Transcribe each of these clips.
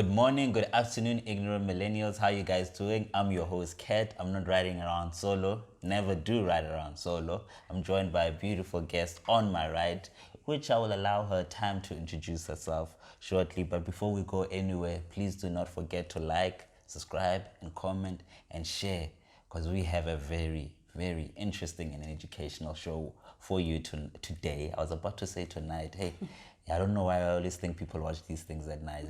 Good morning, good afternoon, ignorant millennials. How you guys doing? I'm your host, Kat. I'm not riding around solo. Never do ride around solo. I'm joined by a beautiful guest on my right, which I will allow her time to introduce herself shortly. But before we go anywhere, please do not forget to like, subscribe, and comment and share, because we have a very, very interesting and educational show for you today. I was about to say tonight. Hey, I don't know why I always think people watch these things at night.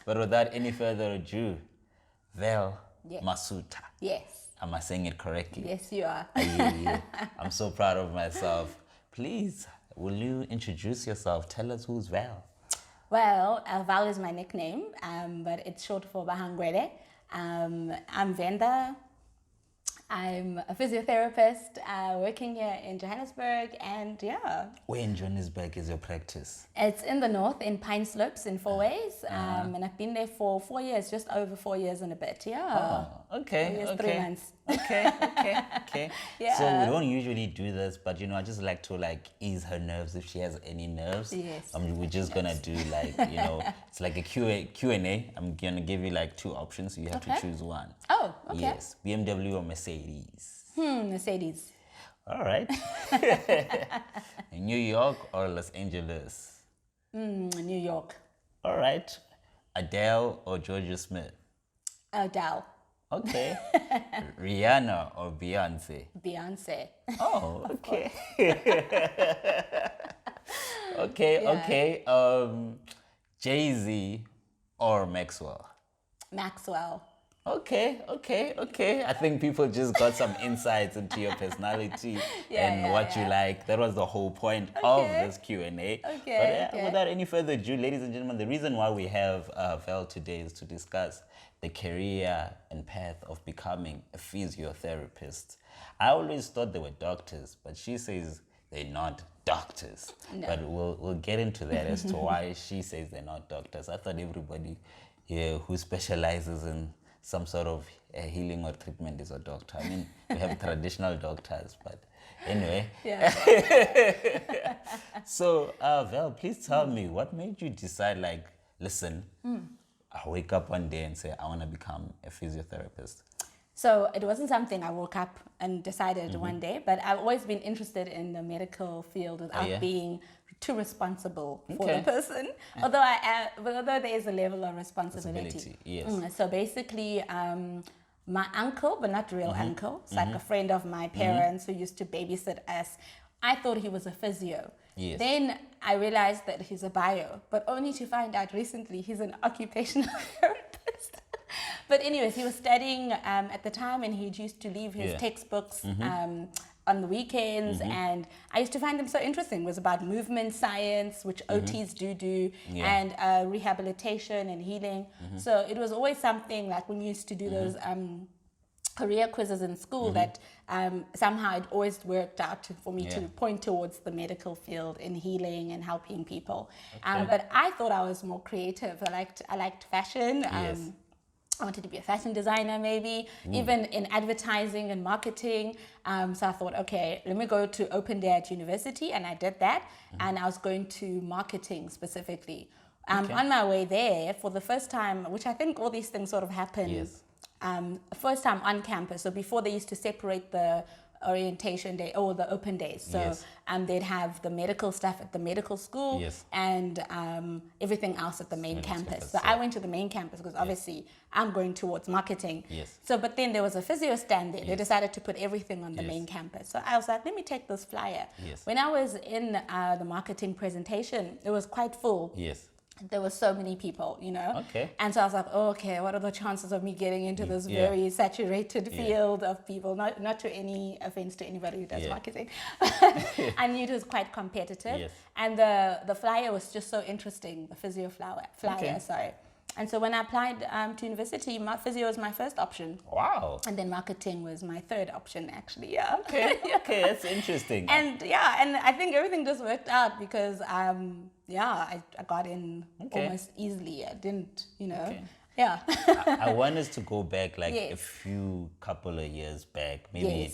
But without any further ado, Vel Yes. Masuta. Yes. Am I saying it correctly? Yes, you are. Yeah. I'm so proud of myself. Please, will you introduce yourself? Tell us who's Val. Well, Val is my nickname, but it's short for Bahangwele. I'm Venda. I'm a physiotherapist working here in Johannesburg, and yeah. Where in Johannesburg is your practice? It's in the north, in Pine Slopes, in Fourways, and I've been there for 4 years, just over 4 years and a bit, yeah. Oh, okay, 4 years, okay. 3 months. Okay. Yeah. So we don't usually do this, but I just like to ease her nerves if she has any nerves. Yes. We're just gonna do it's like a Q&A. I'm gonna give you 2 options. You have to choose one. Oh, okay. Yes, BMW or Mercedes. Mercedes. All right. New York or Los Angeles? New York. All right. Adele or Georgia Smith? Adele. Okay. Rihanna or Beyonce? Beyonce. Oh, okay. Okay. Jay-Z or Maxwell? Maxwell. Okay. I think people just got some insights into your personality and what you like. That was the whole point of this Q&A. But without any further ado, ladies and gentlemen, the reason why we have Val today is to discuss the career and path of becoming a physiotherapist. I always thought they were doctors, but she says they're not doctors. No. But we'll get into that as to why she says they're not doctors. I thought everybody who specializes in some sort of healing or treatment is a doctor. I mean, we have traditional doctors, but anyway. Yeah. So, Val, please tell me, what made you decide, listen, I wake up one day and say, I want to become a physiotherapist? So it wasn't something I woke up and decided one day, but I've always been interested in the medical field without being too responsible for the person. Although although there is a level of responsibility. Yes. So basically, my uncle, but not real uncle, it's like a friend of my parents who used to babysit us. I thought he was a physio. Yes. Then I realized that he's a bio, but only to find out recently he's an occupational therapist. But anyways, he was studying at the time, and he used to leave his textbooks on the weekends, and I used to find them so interesting. It was about movement science, which OTs do, and rehabilitation and healing. So it was always something like when you used to do those career quizzes in school that somehow it always worked out for me to point towards the medical field in healing and helping people. But I thought I was more creative. I liked fashion. I wanted to be a fashion designer, maybe, even in advertising and marketing. So I thought, okay, let me go to Open Day at university, and I did that. And I was going to marketing specifically. On my way there, for the first time, which I think all these things sort of happen, first time on campus. So before they used to separate the orientation day or the open days. So they'd have the medical stuff at the medical school and everything else at the main campus. So I went to the main campus because obviously I'm going towards marketing. So, but then there was a physio stand there. They decided to put everything on the main campus. So I was like, let me take this flyer. When I was in the marketing presentation, it was quite full. There were so many people, And so I was like, what are the chances of me getting into this very saturated field of people? Not to any offense to anybody who does marketing. I knew it was quite competitive. And the flyer was just so interesting, the physio flyer, sorry. And so when I applied to university, physio was my first option. Wow. And then marketing was my third option, actually, Okay, that's interesting. And I think everything just worked out because, I got in almost easily. I didn't, I want us to go back a few couple of years back. Maybe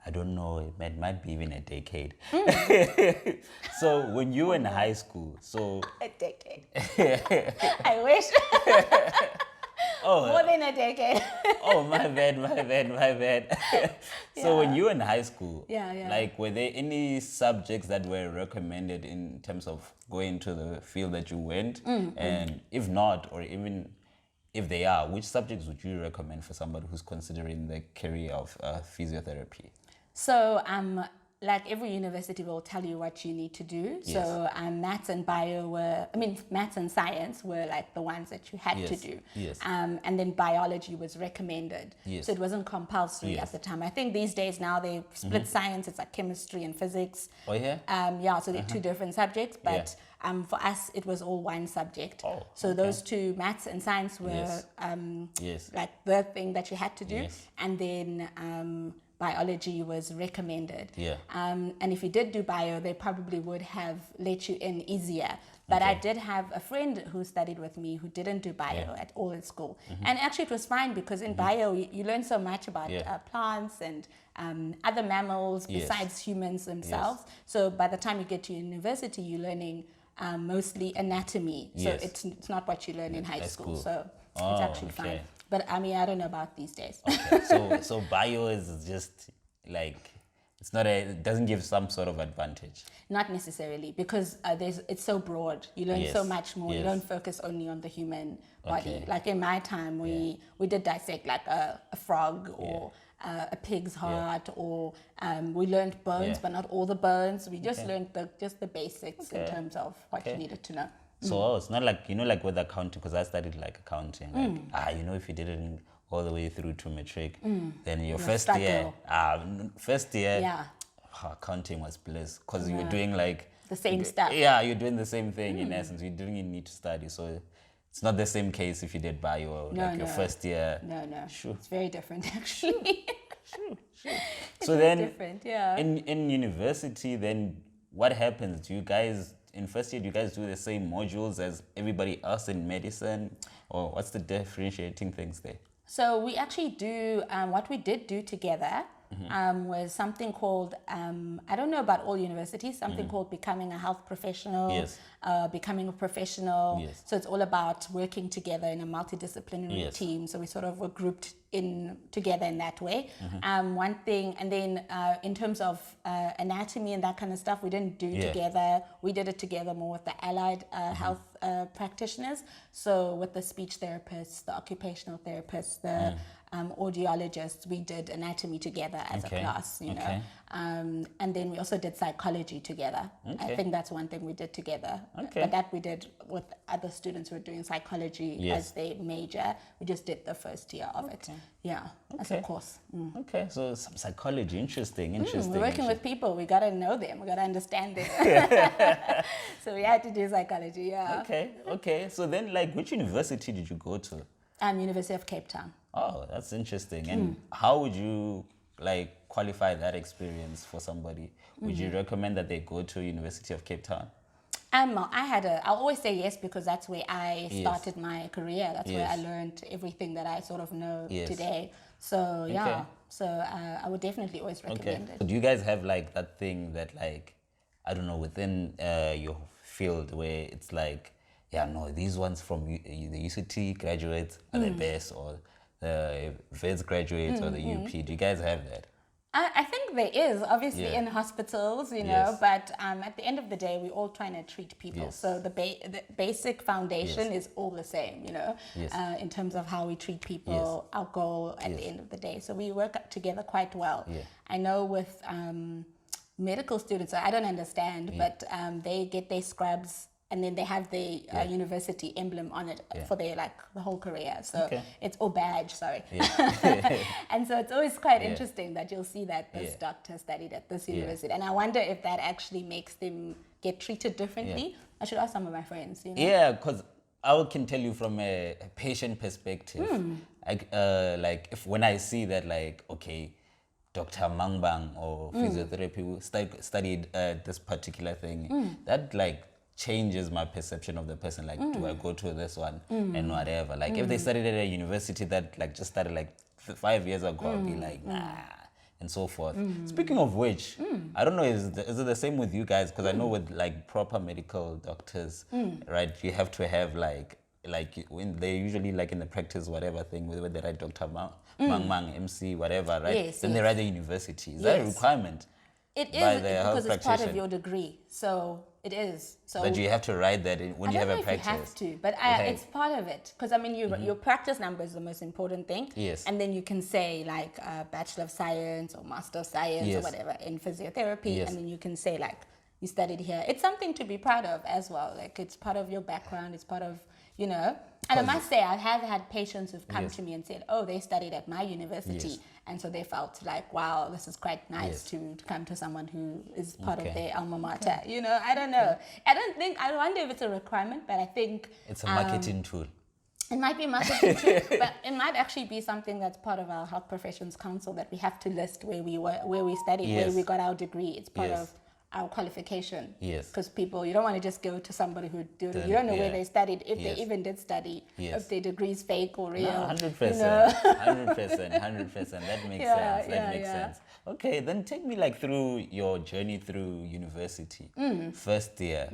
I don't know, it might be even a decade. So when you were in high school, so A decade. I wish. More than a decade. oh, my bad. So when you were in high school, Yeah. like were there any subjects that were recommended in terms of going to the field that you went? And if not, or even if they are, which subjects would you recommend for somebody who's considering the career of physiotherapy? So, like every university will tell you what you need to do. Yes. So, maths and maths and science were like the ones that you had to do. Yes. And then biology was recommended. Yes. So it wasn't compulsory Yes. at the time. I think these days now they split science. It's like chemistry and physics. Oh, yeah? So they're two different subjects, but for us it was all one subject. Oh, so those two, maths and science, were Yes. like the thing that you had to do. Yes. And then biology was recommended. Yeah. And if you did do bio, they probably would have let you in easier. But I did have a friend who studied with me who didn't do bio at all in school. And actually it was fine because in bio you learn so much about plants and other mammals besides humans themselves. So by the time you get to university, you're learning mostly anatomy. So it's not what you learn in high school. So it's actually fine. But I mean, I don't know about these days. Okay. So bio is just like, it doesn't give some sort of advantage. Not necessarily, because it's so broad. You learn so much more. You don't focus only on the human body. Okay. Like in my time, we did dissect like a frog or a pig's heart, or we learned bones, but not all the bones. We just learned the basics in terms of what you needed to know. So it's not like, like with accounting, because I studied like accounting. Like, if you did it all the way through to matric, then your first year, accounting was bliss, because you were doing like the same stuff. Yeah, you're doing the same thing in essence. You didn't even need to study. So it's not the same case if you did bio, your first year. No. Sure. It's very different actually. Sure. It's So then, different, in university, then what happens? Do you guys, in first year, do you guys do the same modules as everybody else in medicine? Or what's the differentiating things there? So we actually do, what we did do together was something called, I don't know about all universities, something called Becoming a Health Professional, Becoming a Professional. Yes. So it's all about working together in a multidisciplinary team. So we sort of were grouped in together in that way. One thing, and then in terms of anatomy and that kind of stuff, we didn't do together. We did it together more with the allied health practitioners. So with the speech therapists, the occupational therapists, the audiologists, we did anatomy together as a class, you know. And then we also did psychology together. I think that's one thing we did together. But that we did with other students who were doing psychology as their major. We just did the first year of it. As a course. Okay, so some psychology, interesting. We're working with people. We got to know them. We got to understand them. So we had to do psychology, Okay. So then, like, which university did you go to? University of Cape Town. Oh, that's interesting. And how would you like qualify that experience for somebody? Would you recommend that they go to University of Cape Town? I'll always say yes, because that's where I started my career. That's where I learned everything that I sort of know today. So I would definitely always recommend it. So do you guys have like that thing that, like, I don't know, within your field where it's like, these ones from the UCT graduates are the best, or the VEDS graduates or the UP? Do you guys have that? I think there is, obviously, in hospitals, you know, but at the end of the day, we're all trying to treat people. So the basic foundation is all the same, you know, in terms of how we treat people, our goal at the end of the day. So we work together quite well. I know with medical students, I don't understand, but they get their scrubs, and then they have the university emblem on it for their, like, the whole career. So it's, or badge, sorry. And so it's always quite interesting that you'll see that this doctor studied at this university. And I wonder if that actually makes them get treated differently. I should ask some of my friends, you know? Yeah, because I can tell you from a patient perspective, like, when I see that, like, okay, Dr. Mangbang or physiotherapy studied this particular thing, that, like, changes my perception of the person. Like, do I go to this one and whatever? Like, if they studied at a university that, like, just started like 5 years ago, I'll be like, nah, and so forth. Speaking of which, I don't know, is it the same with you guys? Because I know with like proper medical doctors, right, you have to have like when they're usually like in the practice whatever thing where they write Dr. Mang, MC, whatever, right? Yes, then they yes. write the university. Is that a Yes. requirement? It by is the health because it's part of practitioner? your degree. So it is. So That you have to write that when I you don't have know a if you practice. have to, but Okay. it's part of it. Because I mean, your practice number is the most important thing. Yes. And then you can say like Bachelor of Science or Master of Science Yes. or whatever in physiotherapy, Yes. and then you can say like you studied here. It's something to be proud of as well. Like it's part of your background. It's part of, you know. And I must say, I have had patients who've come Yes. to me and said, "Oh, they studied at my university." Yes. And so they felt like, wow, this is quite nice Yes. to come to someone who is part Okay. of their alma mater. You know, I don't know. I wonder if it's a requirement, but I think It's a marketing tool. it might be marketing too, but it might actually be something that's part of our Health Professions Council that we have to list where we studied, Yes. where we got our degree. It's part Yes. of our qualification. Yes. Because people, you don't want to just go to somebody who you Then, don't know yeah. where they studied, if Yes. they even did study, Yes. if their degree's fake or real. No, 100%, You know? 100%, 100%. That makes Yeah, sense. That yeah, makes yeah. sense. Okay, then take me like through your journey through university. First year,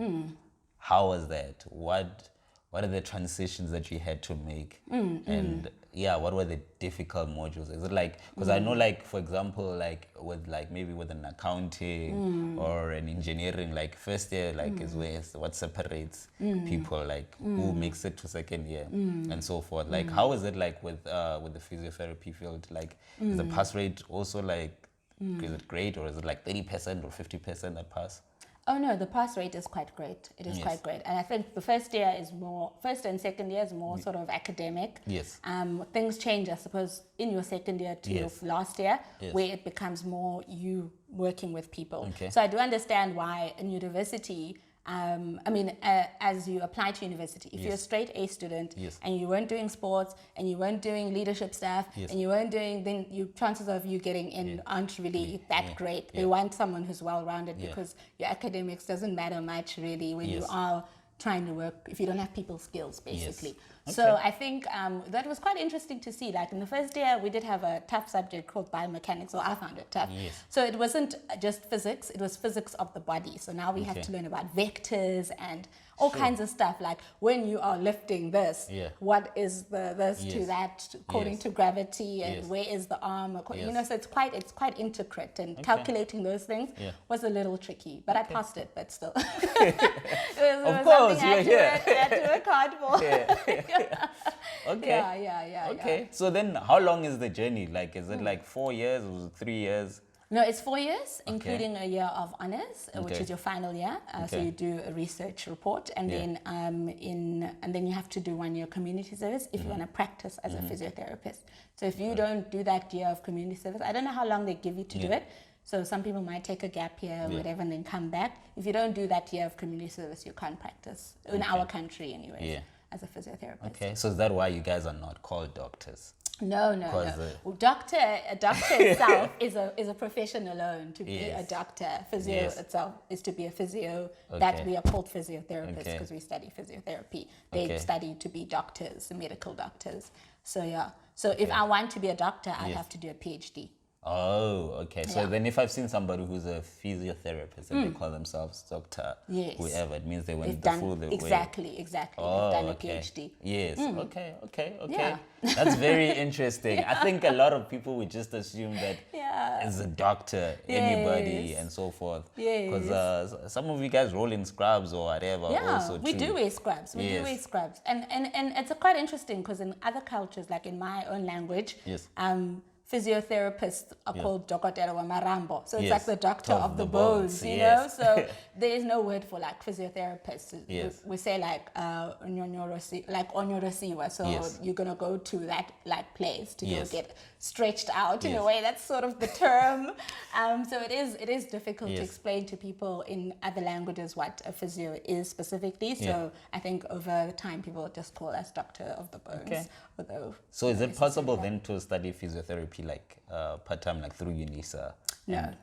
how was that? What are the transitions that you had to make? And yeah, what were the difficult modules? Is it like, because I know like, for example, like with like maybe with an accounting or an engineering, like first year like is where what separates people, like who makes it to second year and so forth. Like how is it like with the physiotherapy field? Like is the pass rate also like, is it great, or is it like 30% or 50% that pass? Oh no, the pass rate is quite great. It is Yes. quite great. And I think the first and second year is more sort of academic. Yes. Things change, I suppose, in your second year to Yes. your last year, Yes. where it becomes more you working with people. Okay. So I do understand why in university, as you apply to university, if you're a straight A student Yes. and you weren't doing sports and you weren't doing leadership stuff Yes. and you weren't doing, then chances of you getting in aren't really that great. They Yeah. want someone who's well-rounded Yeah. because your academics doesn't matter much really when you Yes. are trying to work, if you don't have people skills basically. Yes. So Okay. I think that was quite interesting to see. Like in the first year, we did have a tough subject called biomechanics, or I found it tough. Yes. So it wasn't just physics, it was physics of the body. So now we have Okay. to learn about vectors and all kinds of stuff. Like when you are lifting this, Yeah. what is this to Yes. that according Yes. to gravity, and Yes. where is the arm? You Yes. know, so it's quite intricate, and calculating those things Yeah. was a little tricky. But I passed it, but still. It was Of course, something I had you're to here. work- I had to work hard for. Yeah. Okay. Yeah. Okay. So then how long is the journey? Like, is it like 4 years or 3 years? No, it's 4 years, including a year of honors, which Okay. is your final year. So Okay. you do a research report, and Yeah. then and then you have to do 1 year community service if you want to practice as a physiotherapist. So if you don't do that year of community service, I don't know how long they give you to do Yeah. it. So some people might take a gap year or whatever and then come back. If you don't do that year of community service, you can't practice in our country, anyways, Yeah. as a physiotherapist. Okay. So is that why you guys are not called doctors? No. 'Cause, Well, a doctor itself is a profession alone. To be a Yes. doctor, physio Yes. itself is to be a physio. Okay. That we are called physiotherapists Okay. because we study physiotherapy. They Okay. study to be doctors, medical doctors. So yeah. So if I want to be a doctor, I Yes. have to do a PhD. Oh, okay. So Yeah. then if I've seen somebody who's a physiotherapist and they call themselves doctor, Yes. whoever, it means they went They've the done full way. exactly. Oh, They've done a okay. PhD. Yes. Okay. Yeah. That's very interesting. I think a lot of people would just assume that Yeah. as a doctor, anybody, Yes. and so forth. Yes. Because some of you guys roll in scrubs or whatever. Yeah, also we too. do wear scrubs. We Yes. do wear scrubs, and it's quite interesting because in other cultures, like in my own language, Yes. physiotherapists are called dokotela wa marambo. So it's Yes. like the doctor of the bones, you yes. know. So there is no word for like physiotherapist. Yes. We say like onyorosiwa. So Yes. you're gonna go to that like place to Yes. go get stretched out in Yes. a way. That's sort of the term. So it is difficult to Yes. explain to people in other languages what a physio is specifically. So Yeah. I think over time people just call us doctor of the bones. Okay. Although So is it possible then to study physiotherapy like part-time, like through UNISA? No. And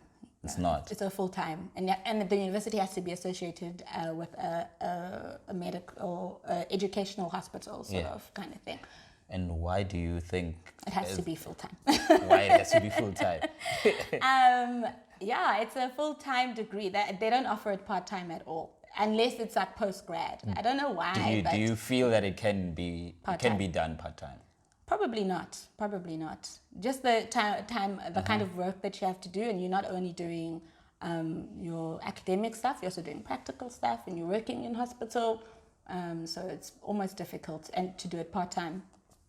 it's not. it's a full-time, and the university has to be associated with a medical educational hospital sort Yeah. of kind of thing. And why do you think It has to be full-time. why it has to be full-time? Yeah, it's a full-time degree. They don't offer it part-time at all, unless it's like post-grad. I don't know why. Do you feel that it can be done part-time? Probably not. Probably not. Just the time, the kind of work that you have to do, and you're not only doing your academic stuff, you're also doing practical stuff, and you're working in hospital. So it's almost difficult and to do it part-time.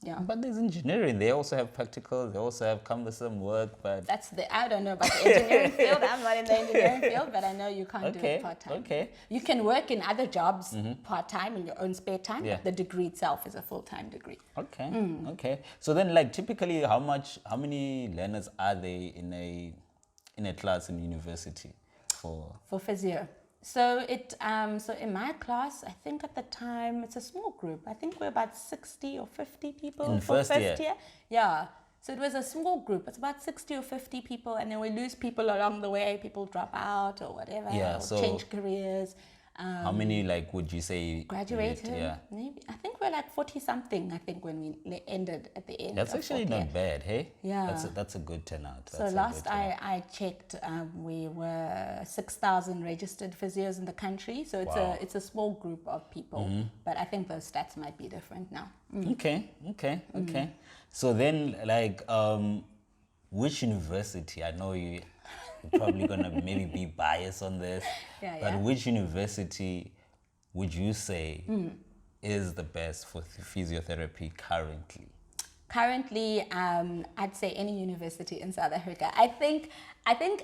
Yeah. But there's engineering. They also have practical. They also have cumbersome work. But I don't know about the engineering field. I'm not in the engineering field, but I know you can't do it part-time. Okay. You can work in other jobs part-time in your own spare time. Yeah. But the degree itself is a full-time degree. Okay. Okay. So then, like, typically, how many learners are they in a class in university for physio? So so in my class, I think at the time it's a small group. I think we're about 60 or 50 people in for first year. Yeah. So it was a small group. It's about 60 or 50 people, and then we lose people along the way. People drop out or whatever, Yeah, or so change careers. How many, like, would you say Graduated? Yeah. Maybe. I think we're like 40 something, I think, when we ended at the end. That's of actually fourth not year. bad, hey? Yeah. That's a good turnout. So last I checked, we were 6,000 registered physios in the country. So it's a small group of people. But I think those stats might be different now. Okay. So then, like, which university? I know you're probably gonna maybe be biased on this, but which university would you say is the best for physiotherapy currently? Currently, I'd say any university in South Africa. I think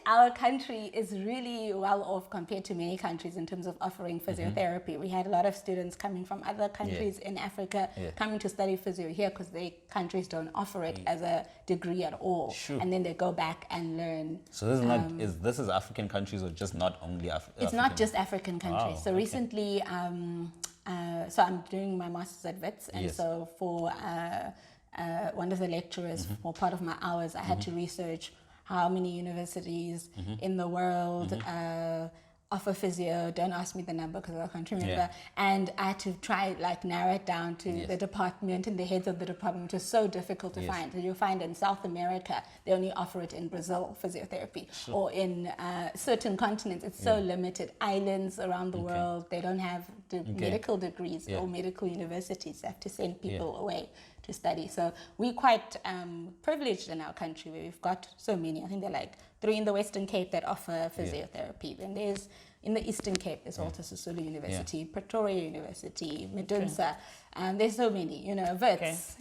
our country is really well off compared to many countries in terms of offering physiotherapy. We had a lot of students coming from other countries in Africa coming to study physio here because their countries don't offer it as a degree at all. Sure. And then they go back and learn. So this is not this is African countries or just not only African? It's not just African countries. Wow, so recently, so I'm doing my master's at WITS, and so for one of the lecturers, for part of my hours, I had to research how many universities in the world offer physio. Don't ask me the number because I can't remember. And I had to try narrow it down to the department and the heads of the department, which is so difficult to find. So you'll find in South America, they only offer it in Brazil, physiotherapy, or in certain continents, it's so limited. Islands around the world, they don't have medical degrees or medical universities. They have to send people away to study. So we're quite privileged in our country where we've got so many. I think there are like 3 in the Western Cape that offer physiotherapy. Then there's in the Eastern Cape, there's Walter Sisulu University, Pretoria University, Medunsa. There's so many, Wits,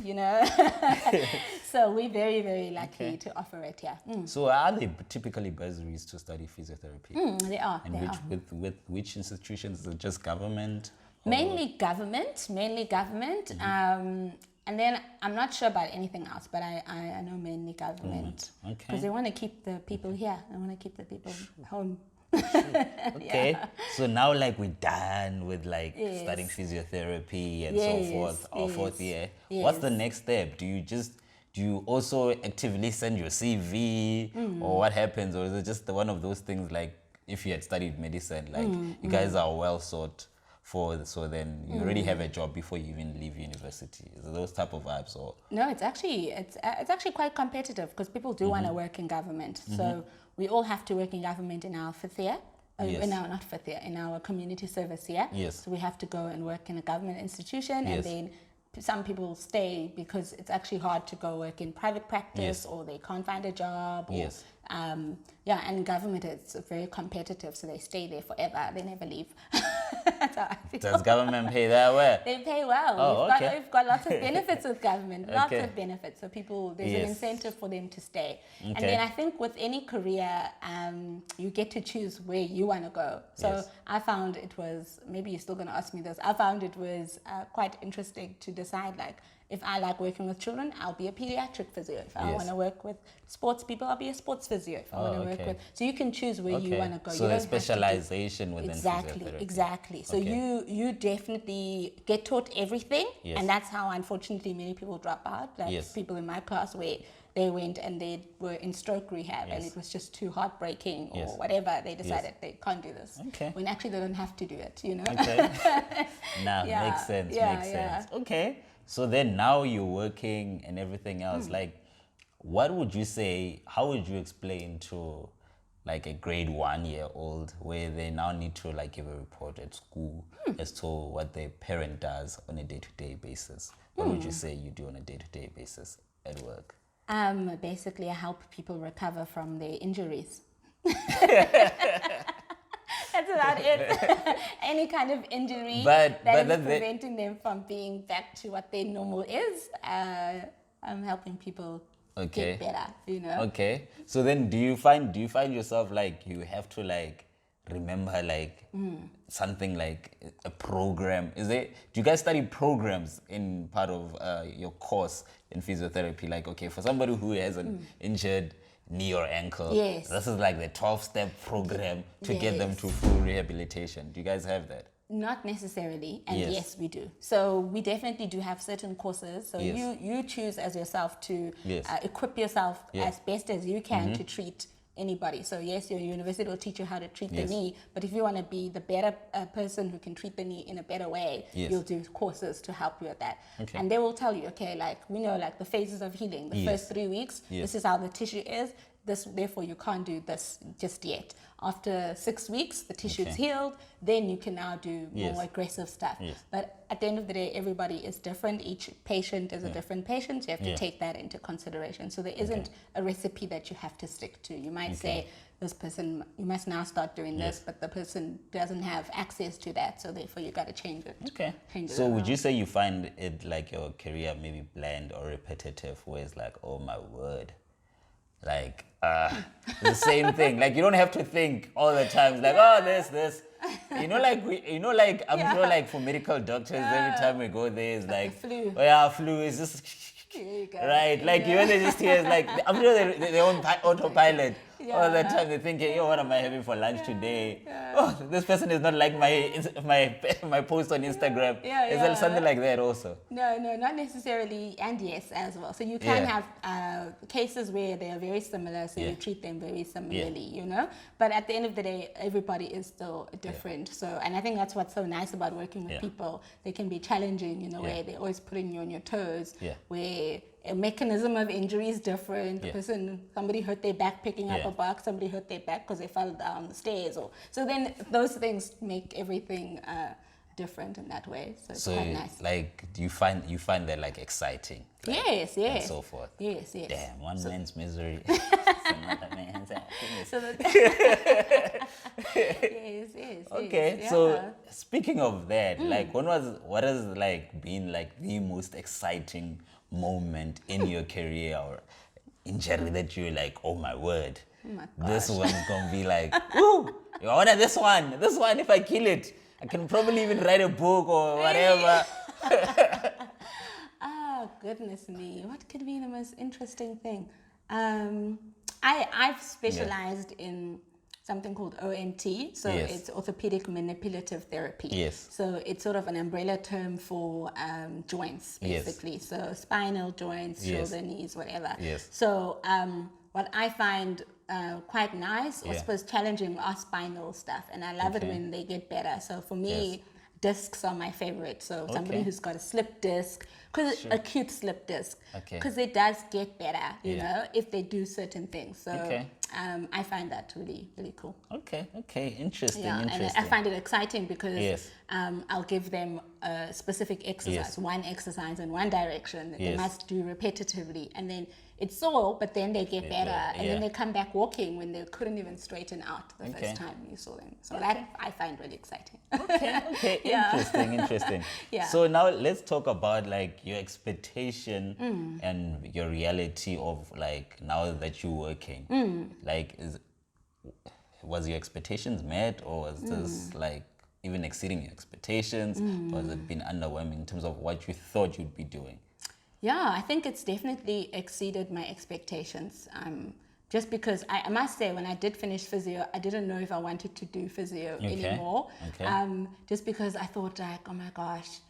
So we're very, very lucky to offer it here. So are they typically bursaries to study physiotherapy? They are. And with which institutions? Is it just government? Mainly government. And then I'm not sure about anything else, but I know mainly government. Okay. Because they want to keep the people here. They want to keep the people home. Okay. So now we're done with studying physiotherapy and so forth, our 4th year. What's the next step? Do you also actively send your CV or what happens? Or is it just one of those things if you had studied medicine, you guys are well sorted? So then you already have a job before you even leave university. Is it those type of vibes or? No, it's actually quite competitive because people do want to work in government. So we all have to work in government in our 5th year. Not 5th year, in our community service year. Yes. So we have to go and work in a government institution, and then some people stay because it's actually hard to go work in private practice or they can't find a job. Or, and government is very competitive, so they stay there forever. They never leave. That's how I feel. Does government pay that well? They pay well. Oh, We've got lots of benefits with government, lots of benefits. So there's an incentive for them to stay. Okay. And then I think with any career, you get to choose where you want to go. So I found it was, maybe you're still going to ask me this, I found it was quite interesting to decide if I like working with children, I'll be a pediatric physio. If I want to work with sports people, I'll be a sports physio. If I want to work with... So you can choose where you want to go. So a specialization within physiotherapy. Exactly. So you definitely get taught everything. And that's how, unfortunately, many people drop out. People in my class where they went and they were in stroke rehab and it was just too heartbreaking or whatever. They decided they can't do this. When actually they don't have to do it, Okay. Makes sense. Okay. So then now you're working and everything else. Like, what would you say? How would you explain to like a grade 1 year old where they now need to like give a report at school as to what their parent does on a day-to-day basis? What would you say you do on a day-to-day basis at work? Basically, I help people recover from their injuries. That's about it. Any kind of injury that is preventing them from being back to what their normal is. I'm helping people get better, you know. Okay. So then do you find yourself like you have to like remember like something like a program? Do you guys study programs in part of your course in physiotherapy? Like, okay, for somebody who has an injured knee or ankle, yes, this is like the 12-step program to get them to full rehabilitation. Do you guys have that? Not necessarily, and yes, we do. So we definitely do have certain courses. So you choose as yourself to equip yourself as best as you can to treat anybody. So yes, your university will teach you how to treat the knee, but if you want to be the better person who can treat the knee in a better way, you'll do courses to help you with that. And they will tell you, okay, like we know like the phases of healing, the first 3 weeks, this is how the tissue is, therefore you can't do this just yet. After 6 weeks, the tissue is healed, then you can now do more aggressive stuff. But at the end of the day, everybody is different. Each patient is a different patient. You have to take that into consideration. So there isn't a recipe that you have to stick to. You might say, this person, you must now start doing this, but the person doesn't have access to that. So therefore, you got to change it. Okay. So would you say you find it like your career maybe bland or repetitive, where it's like, oh my word, like the same thing, like you don't have to think all the time. It's like, oh, this, you know, like I'm sure like for medical doctors, every time we go there, it's like flu. Oh yeah, flu is just right. Like you when they just hear, it's like I'm sure they're on autopilot all the time. They're thinking, yo, what am I having for lunch today? Oh, this person is not like my post on Instagram. Is there something like that also? No, not necessarily, and yes as well. So you can have cases where they are very similar, so you treat them very similarly, you know. But at the end of the day, everybody is still different. So, and I think that's what's so nice about working with people. They can be challenging in a way. They're always putting you on your toes. Where a mechanism of injury is different. Somebody hurt their back picking up a box. Somebody hurt their back because they fell down the stairs. So then those things make everything different in that way. So it's quite nice. Like, do you find that like exciting? Like, yes. And so forth. Yes. Damn, one man's misery is another man's happiness. So yes. Okay, so speaking of that, like what has like been like the most exciting moment in your career or injury that you're like, oh my word, this one's gonna be like, woo, you wanna this one, if I kill it, I can probably even write a book or whatever. Oh, goodness me. What could be the most interesting thing? I've specialized in something called OMT. So it's orthopedic manipulative therapy. Yes. So it's sort of an umbrella term for joints, basically. So spinal joints, shoulder, knees, whatever. Yes. So what I find quite nice, or I suppose challenging, are spinal stuff. And I love it when they get better. So for me, discs are my favorite. So somebody who's got a slip disc, acute slip disc, because it does get better, you know, if they do certain things. So I find that really, really cool. Okay, interesting. And I find it exciting because I'll give them a specific exercise, one exercise in one direction that they must do repetitively, and then it's sore, but then they get better, and then they come back walking when they couldn't even straighten out the first time you saw them. So that I find really exciting. Okay, interesting. So now let's talk about like your expectation and your reality of like now that you're working. Like, was your expectations met, or was this like even exceeding your expectations, or has it been underwhelming in terms of what you thought you'd be doing? Yeah, I think it's definitely exceeded my expectations. Just because I must say, when I did finish physio, I didn't know if I wanted to do physio anymore. Just because I thought like, oh my gosh,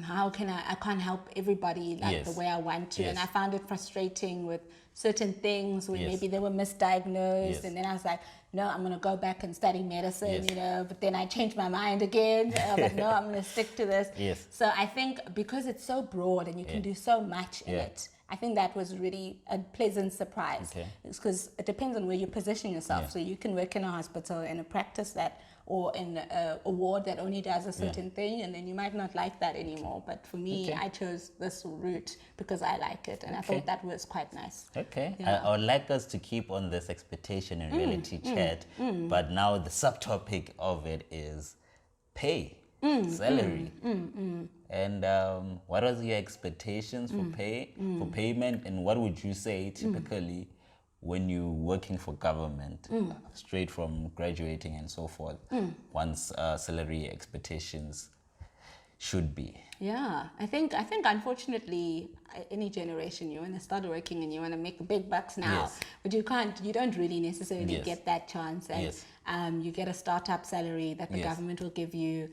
how can I can't help everybody like the Yes. way I want to. And Yes. I found it frustrating with certain things when Yes. maybe they were misdiagnosed. Yes. And then I was like, no, I'm going to go back and study medicine, Yes. you know, but then I changed my mind again. I was like, no, I'm going to stick to this. Yes. So I think because it's so broad and you can do so much in Yeah. it, I think that was really a pleasant surprise. Okay. It's because it depends on where you position yourself. Yeah. So you can work in a hospital, in a practice that, or in a ward that only does a certain thing, and then you might not like that anymore. But for me, Okay. I chose this route because I like it, and I thought that was quite nice. Okay, Yeah. I would like us to keep on this expectation and reality chat, but now the subtopic of it is pay, salary. And what was your expectations for for payment, and what would you say typically when you're working for government, straight from graduating and so forth, one's salary expectations should be? Yeah, I think unfortunately, any generation, you want to start working and you want to make big bucks now, Yes. but you don't really necessarily Yes. get that chance. And Yes. you get a startup salary that the Yes. government will give you.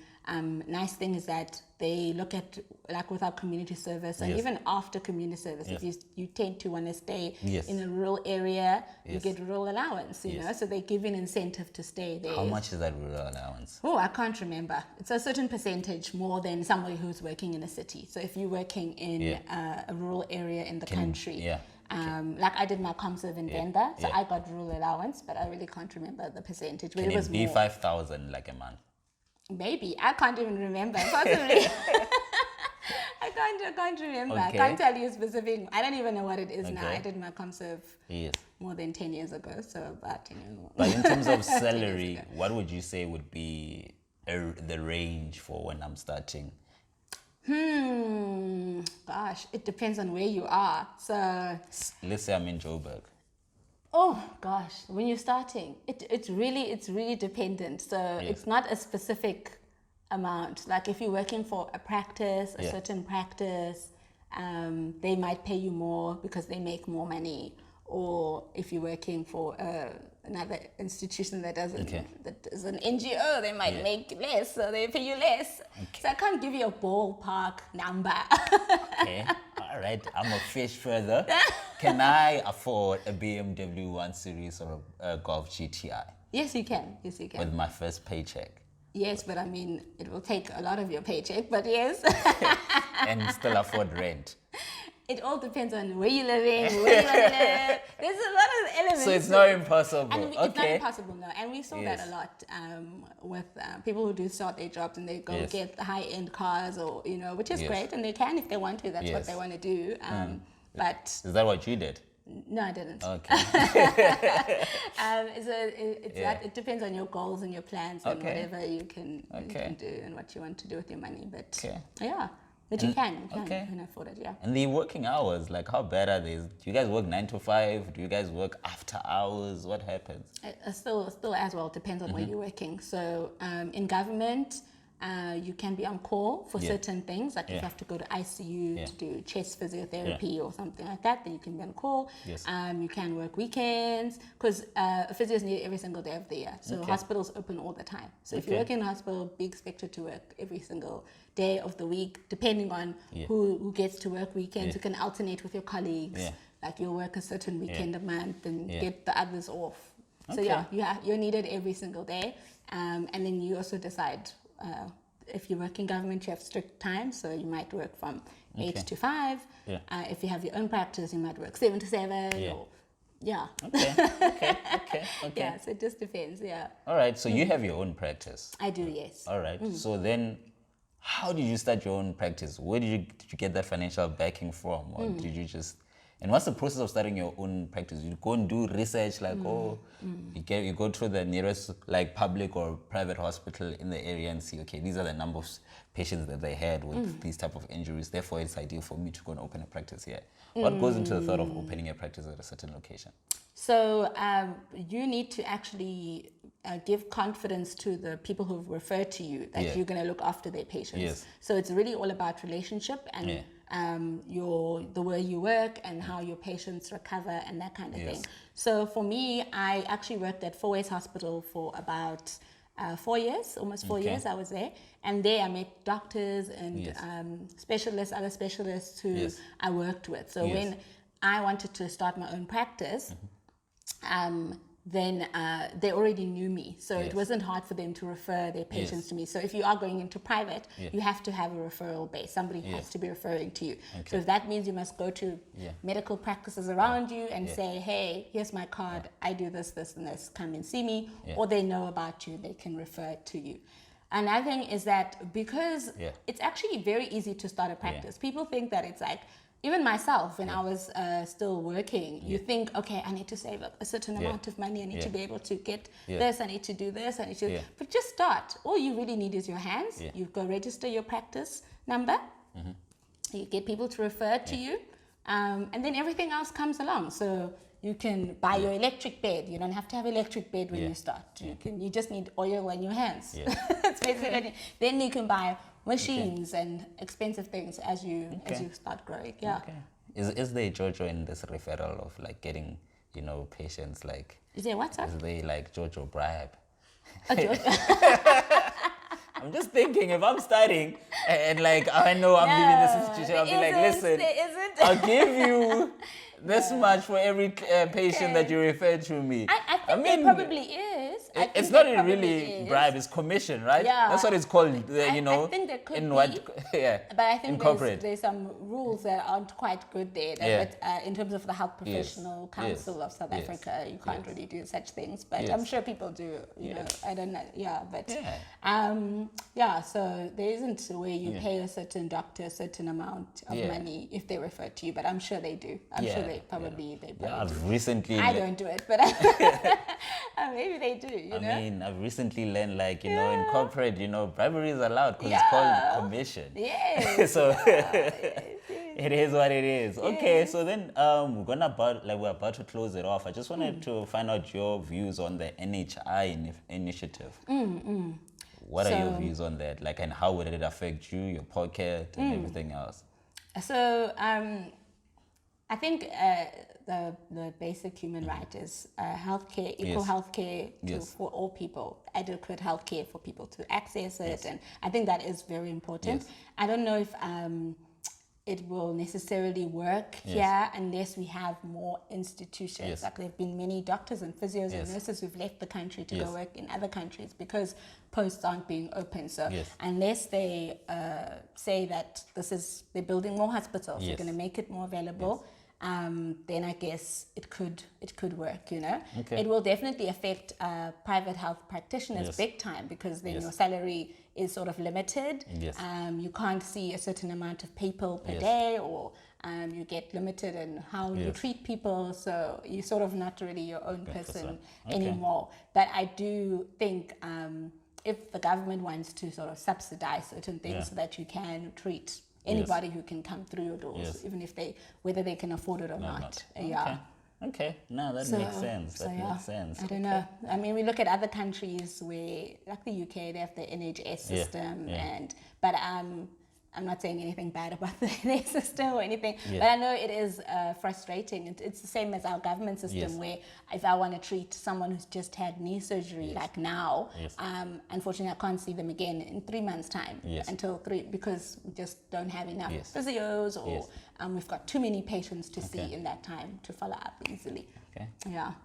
Nice thing is that they look at, like with our community service, and Yes. even after community service, Yes. if you tend to want to stay Yes. in a rural area, you Yes. get rural allowance, you Yes. know, so they give you an incentive to stay there. How much is that rural allowance? Oh, I can't remember. It's a certain percentage more than somebody who's working in a city. So if you're working in Yeah. a rural area in the country, yeah, like I did my ComServe in Venda, so yeah. I got rural allowance, but I really can't remember the percentage. But Can it was it be more. 5,000 like a month? Maybe. I can't even remember. Possibly. I can't remember. I Okay. can't tell you specific. I don't even know what it is now. Okay. I did my ComServe Yes. more than 10 years ago, so about 10 years ago. But in terms of 10 years salary, ago. what would you say would be the range for when I'm starting? Gosh, it depends on where you are. So, Let's say I'm in Joburg. oh gosh, when you're starting, it's really dependent. So it's not a specific amount. Like if you're working for a practice, a Yeah. certain practice, they might pay you more because they make more money. Or if you're working for another institution that doesn't, Okay. that is an NGO, they might make less, so they pay you less. So I can't give you a ballpark number. Okay. All right. I'm a fish further. Can I afford a BMW 1 Series or a Golf GTI Yes, you can. Yes, you can. with my first paycheck Yes, but I mean, it will take a lot of your paycheck, but yes. and still afford rent? It all depends on where you're living, where you want to live. There's a lot of elements. So it's not impossible. And it's not Okay. impossible, no. And we saw Yes. that a lot with people who do start their jobs and they go Yes. get high-end cars or, you know, which is Yes. great. And they can if they want to. That's what Yes. they want to do. But Is that what you did? no, I didn't. Okay. It depends on your goals and your plans and Okay. whatever you can Okay. do and what you want to do with your money. But Okay. yeah, but you can okay. you can afford it, yeah. And the working hours, like how bad are they? Do you guys work 9 to 5? Do you guys work after hours? What happens? Still as well depends on Mm-hmm. where you're working. So in government, you can be on call for Yeah. certain things, like if Yeah. you have to go to ICU Yeah. to do chest physiotherapy or something like that, then you can be on call. Yes. You can work weekends because physio is needed every single day of the year. So Okay. hospitals open all the time. So if you Okay. work in a hospital, be expected to work every single day of the week, depending on Yeah. who gets to work weekends. Yeah. You can alternate with your colleagues. Yeah. Like you'll work a certain weekend a month and Yeah. get the others off. So Okay. yeah, you're needed every single day, and then you also decide if you work in government, you have strict times, so you might work from 8 Okay. to 5. Yeah. If you have your own practice, you might work 7 to 7. Yeah. Or, yeah. Okay. Yeah. So it just depends. Yeah, All right. So you have your own practice. I do. Yes. All right. So then, how did you start your own practice? Where did you get that financial backing from, or did you just? And what's the process of starting your own practice? You go and do research, like you go to the nearest like public or private hospital in the area and see, okay, these are the number of patients that they had with these type of injuries. Therefore, it's ideal for me to go and open a practice here. What goes into the thought of opening a practice at a certain location? So you need to actually give confidence to the people who've referred to you that Yeah. you're going to look after their patients. Yes. So it's really all about relationship and Yeah. the way you work and how your patients recover and that kind of Yes. thing. So for me, I actually worked at Fourways Hospital for about 4 years, almost 4 years I was there. And there I met doctors and specialists, other specialists who I worked with. So when I wanted to start my own practice, then they already knew me. So it wasn't hard for them to refer their patients to me. So if you are going into private, you have to have a referral base. Somebody has to be referring to you. So if that means you must go to medical practices around you and say, hey, here's my card, I do this, this, and this, come and see me. Or they know about you, they can refer it to you. Another thing is that because it's actually very easy to start a practice. People think that it's like, even myself, when I was still working, you think, okay, I need to save up a certain amount of money. I need to be able to get this. I need to do this. I need to, but just start. All you really need is your hands. You go register your practice number. You get people to refer to you, and then everything else comes along. So you can buy your electric bed. You don't have to have electric bed when you start. You just need oil in your hands. That's basically. Then you can buy machines and expensive things as you start growing. Is there Jojo in this referral of like getting patients like? Is there what? Is there like Jojo bribe? A Jojo. I'm just thinking if I'm starting and like I know I'm giving this institution, I'll be like, listen, I'll give you this much for every patient that you refer to me. I think there probably is. It's not really bribe, it's commission, right? Yeah. That's what it's called, I think there could in be, what, but I think in corporate. there's some rules that aren't quite good there. But in terms of the Health Professional Council of South Africa, you can't really do such things. But I'm sure people do, you know, I don't know. So there isn't a way you pay a certain doctor a certain amount of money if they refer to you, but I'm sure they do. I'm sure they probably do. I've recently... I don't do it, but maybe they do, you know? I mean, I've recently learned, like, in corporate, bribery is allowed because it's called commission. Yes. So it is what it is. Okay, so then we're about to close it off. I just wanted to find out your views on the NHI initiative. What are your views on that? Like, and how would it affect you, your pocket, and everything else? So I think the basic human right is healthcare, equal healthcare for all people, adequate healthcare for people to access it, and I think that is very important. I don't know if it will necessarily work here unless we have more institutions. Like there have been many doctors and physios and nurses who've left the country to go work in other countries because posts aren't being open. So unless they say that they're building more hospitals, they're going to make it more available. Then I guess it could work, you know. It will definitely affect private health practitioners big time because then your salary is sort of limited. You can't see a certain amount of people per day, or you get limited in how you treat people, so you're sort of not really your own person anymore. But I do think if the government wants to sort of subsidize certain things so that you can treat anybody who can come through your doors, even if whether they can afford it or not. Okay, no, that makes sense. That makes sense. I don't know. I mean, we look at other countries where, like the UK, they have the NHS system, but I'm not saying anything bad about their system or anything, but I know it is frustrating. It's the same as our government system where if I want to treat someone who's just had knee surgery, like now, unfortunately I can't see them again in 3 months' time because we just don't have enough physios, or we've got too many patients to see in that time to follow up easily.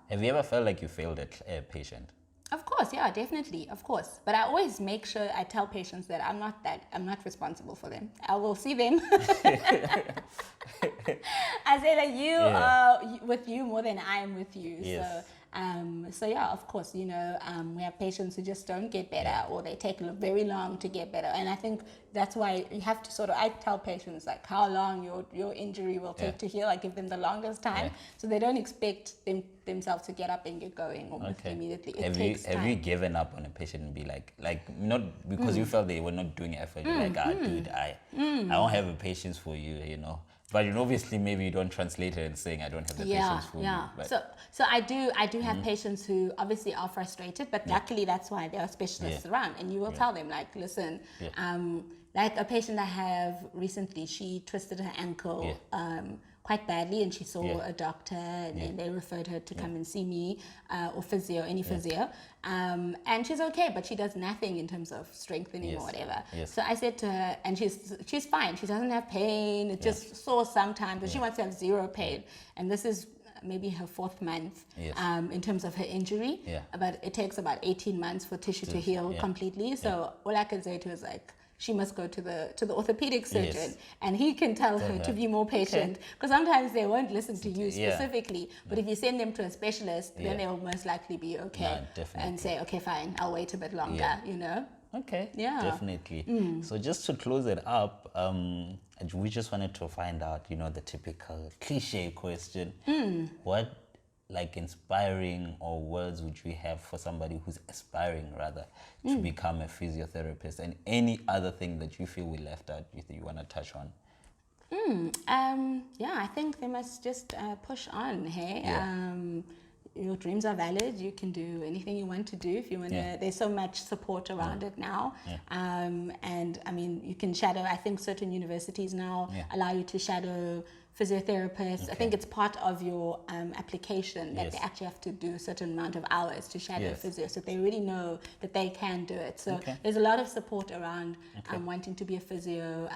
Have you ever felt like you failed a patient? Of course, yeah, definitely, of course. But I always make sure I tell patients that I'm not responsible for them. I will see them. I say that you are with you more than I am with you. So yeah, of course, we have patients who just don't get better, or they take very long to get better. And I think that's why you have to I tell patients like how long your injury will take to heal. I give them the longest time, so they don't expect themselves to get up and get going almost immediately. It takes time. Have you given up on a patient and be like not because you felt they were not doing effort, you're like, dude, I don't have the patience for you, But obviously maybe you don't translate it and saying I don't have the patience for you. But So I do have patients who obviously are frustrated, but luckily that's why there are specialists around, and you will tell them like, listen, like a patient I have recently, she twisted her ankle quite badly, and she saw Yeah. a doctor, and then they referred her to come and see me, or physio, any physio. And she's okay, but she does nothing in terms of strengthening or whatever. Yes. So I said to her, and she's fine. She doesn't have pain. It's just sore sometimes, but she wants to have zero pain. And this is maybe her 4th month in terms of her injury. Yeah. But it takes about 18 months for tissue to heal completely. So all I can say to her is like, she must go to the orthopedic surgeon, and he can tell her to be more patient, because sometimes they won't listen to you specifically, but if you send them to a specialist, then they'll most likely be okay, and say, okay, fine, I'll wait a bit longer, you know. Okay. Yeah. Definitely. So just to close it up, we just wanted to find out, you know, the typical cliche question. What like inspiring or words would you have for somebody who's aspiring rather to become a physiotherapist, and any other thing that you feel we left out you want to touch on? Yeah, I think they must just push on, hey? Your dreams are valid. You can do anything you want to do if you want to. There's so much support around it now. And I mean, you can shadow. I think certain universities now allow you to shadow physiotherapists. I think it's part of your application that they actually have to do a certain amount of hours to shadow physio, so they really know that they can do it. So there's a lot of support around wanting to be a physio,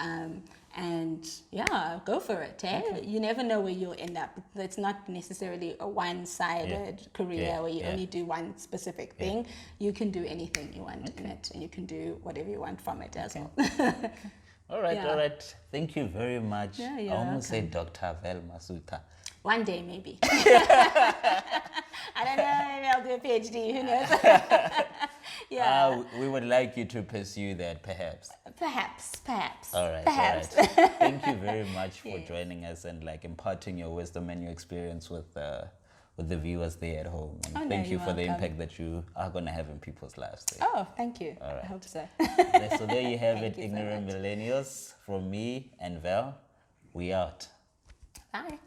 and yeah, go for it. You never know where you'll end up. It's not necessarily a one-sided career where you only do one specific thing. You can do anything you want in it, and you can do whatever you want from it as well. All right. Thank you very much. Yeah, I almost said Dr. Velma Suta. One day, maybe. I don't know, maybe I'll do a PhD, who knows? We would like you to pursue that, perhaps. Perhaps. All right. Thank you very much for joining us and like imparting your wisdom and your experience with the viewers there at home. And thank you for the impact that you are going to have in people's lives there. Oh, thank you. All right. I hope so. So there you have it, Ignorant Millennials. From me and Val, we out. Bye.